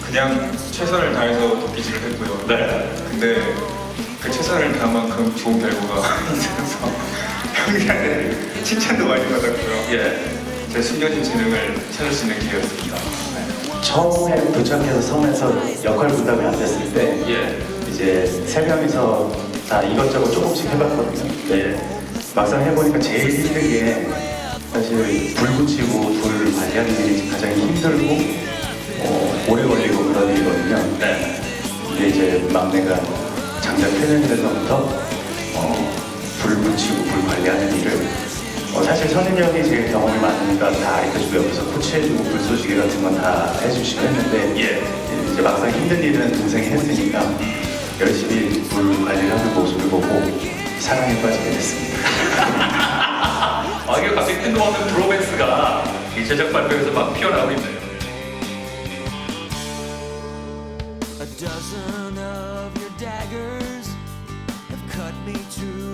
그냥 최선을 다해서 도끼질을 했고요. 네. 근데 그 최선을 다한 만큼 좋은 결과가 있어서 형님한테 칭찬도 많이 받았고요. 예. 제 숨겨진 재능을 찾을 수 있는 기회였습니다. 네. 처음에 도착해서 섬에서 역할 부담이 안 됐을 때 예. 이제 세 명이서 다 이것저것 조금씩 해봤거든요. 예. 막상 해보니까 제일 힘든 게 사실 불 붙이고 불 관리하는 일이 가장 힘들고 오래 걸리고 그런 일이거든요. 네. 근데 이제 막내가 장작 펴는 데서부터 불 붙이고 불 관리하는 일을 사실 선인 형이 제일 경험이 많으니까 다 가르쳐주고 옆에서 코치해주고 불쏘시개 같은 건 다 해주시고 했는데 예. 이제 막상 힘든 일은 동생이 했으니까 열심히 불 관리를 하는 모습을 보고 사랑에 빠지게 됐습니다. 아, 이게 갑자기 끝도 없는 브로맥스가 이 제작 발표에서 막 피어나고 있네요. A dozen of your daggers have cut me to